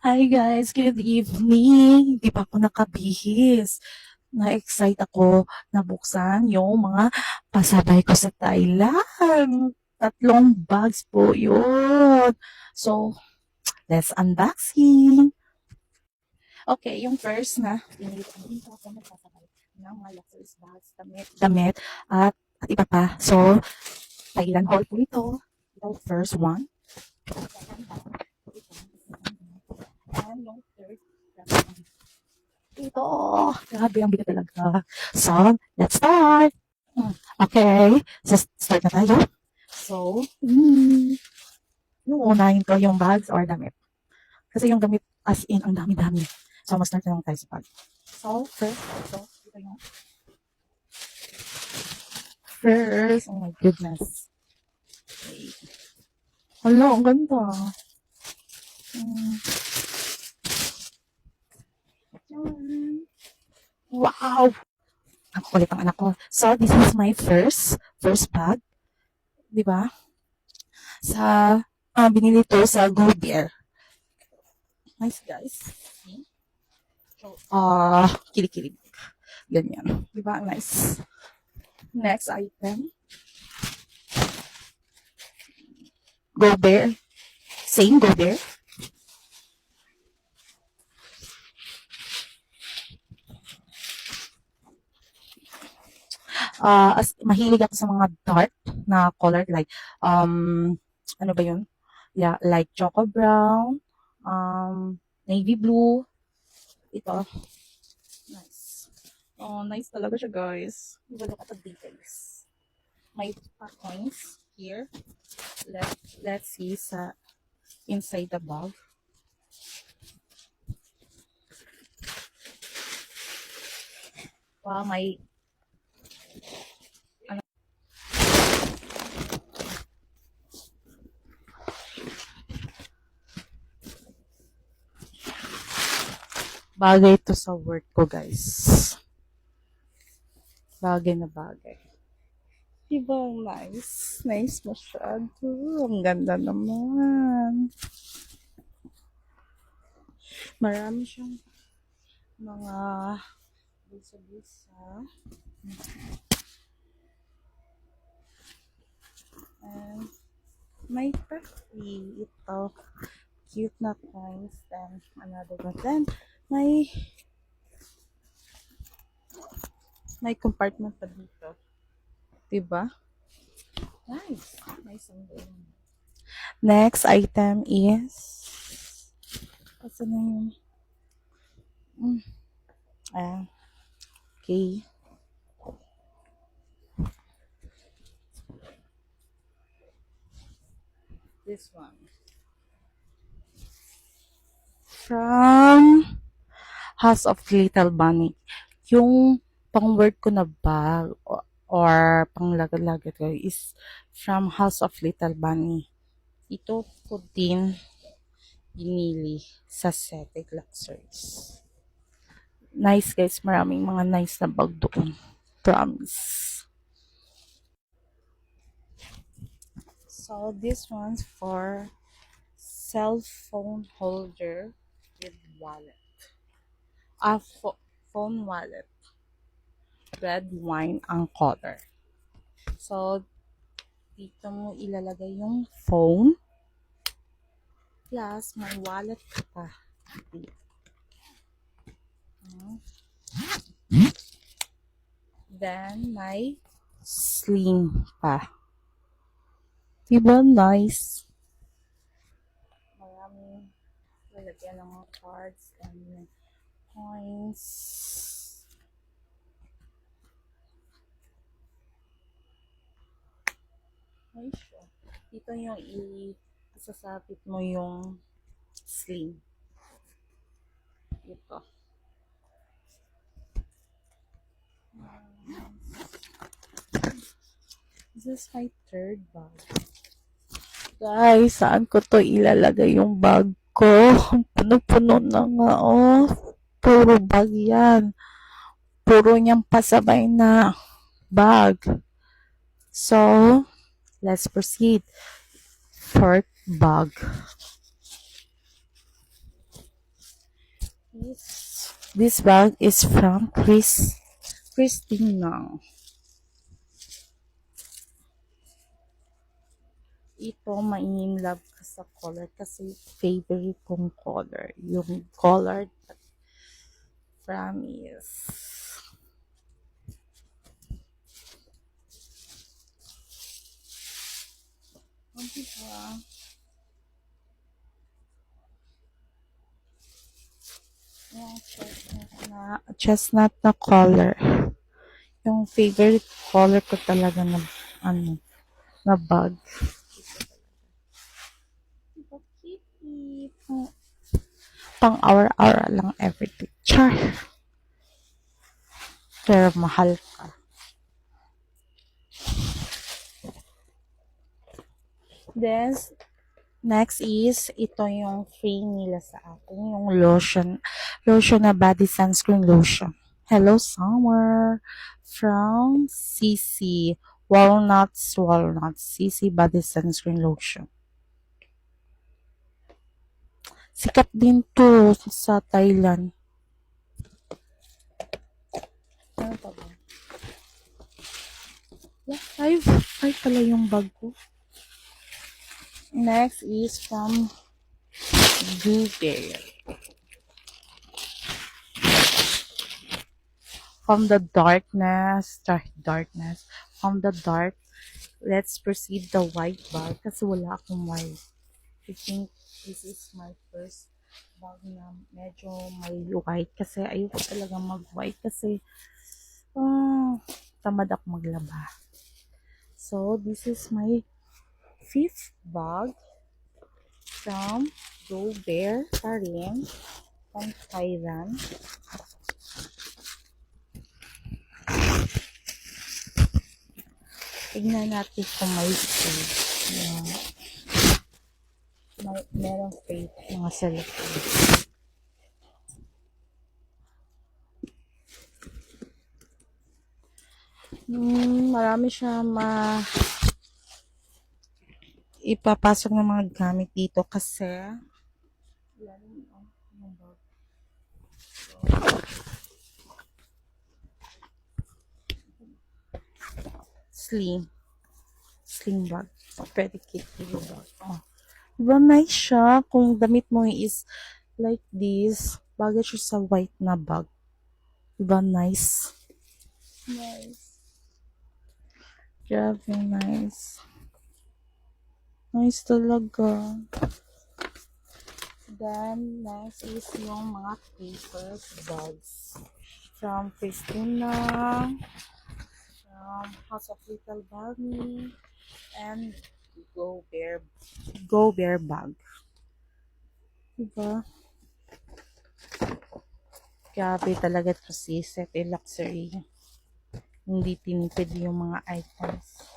Hi guys, good evening. Hindi pa ako nakabihis. Na-excite ako na buksan yung mga pasabay ko sa Thailand. Tatlong bags po yun. So, let's unboxing. Okay, yung first na pinili ko dito ako magpasabay ng mga luxury bags, damit, at iba pa. So, Thailand haul po ito. Ito, first one. Second bag. And yung third, ito. Grabe, ang bigat talaga. So, let's start. Okay. So, start na tayo. So, yung unahin ko yung bags or damit. Kasi yung damit, as in, ang dami-dami. So, mas start na lang tayo sa bag. So, ito yung first. Oh my goodness. Okay. Hala, ang ganda. Wow! Ang kulit ang anak ko. So, this is my first bag. Di ba? Sa, binili to sa Go Bear. Nice, guys. Kilig-kilig. Ganyan. Di ba? Nice. Next item. Go Bear. Same Go Bear. As mahilig ako sa mga dark na color like ano ba yun? Yeah, like choco brown, navy blue. Ito. Nice. Oh, nice talaga siya, guys. Look at the details. May coins here. Let's see sa inside the bag. Wow, may bagay to sa work ko, guys. Bagay na bagay. Diba, nice. Nice masyado. Ang ganda naman. Marami siyang mga bulsa-bulsa. And may perfume. Ito. Cute na coins. Then, another one. Then, may compartment pa dito. Diba? Nice. Nice ang ganyan. Next item is kasi na yun. Okay. This one. From House of Little Bunny. Yung pang-work ko na bag or pang-lagad-lagad ko is from House of Little Bunny. Ito ko din binili sa Cetic Luxuries. Nice, guys. Maraming mga nice na bag doon. Promise. So, this one's for cell phone holder with wallet. Phone wallet. Red wine ang color. So, dito mo ilalagay yung phone. Plus, may wallet pa. Then, may sling pa. Diba? Nice. Maraming lalagyan ng mga cards and coins. Nice siya. Dito yung isasapit mo yung sling. Ito. This is my third bag. Guys, saan ko to ilalagay yung bag ko? Puno-puno na nga, oh. Puro bag yan. Puro niyang pasabay na bag. So, let's proceed. Fourth bag. This bag is from Christina. Ito, ma-in-love ka sa color kasi favorite kong color. Yung color promise. Ang diba? Yung chestnut na color. Yung favorite color ko talaga na na bag. Diba, kitty? Pang aura-aura lang everything. Char. Pero mahal ka. Then, next is, ito yung free nila sa akin. Yung lotion. Lotion na body sunscreen lotion. Hello Summer. From CC. Walnuts. CC body sunscreen lotion. Sikat din to sa Thailand. Ano pa ba? Yeah, five pala yung bag ko. Next is from Google. From the darkness, from the dark, let's proceed the white bag kasi wala akong white. I think this is my first bag na medyo may white kasi ayoko talaga mag-white kasi tamad ako maglaba. So, this is my fifth bag from Go Bear pa rin from Thailand. Tignan natin kung may space. Merong space mga cellphone. Marami siya ipapasok ng mga gamit dito kasi slim bag. Pwede kitty bag. Oh. Diba nice siya? Kung damit mo is like this, bagay siya sa white na bag. Diba nice? Nice. Grabe nice. Nice talaga. Then, next is yung mga paper bags. From Christina, from House of Little Bunny, and Go Bear bag. Diba? Grabe talaga ito si Set Luxury. Hindi tinipid yung mga items.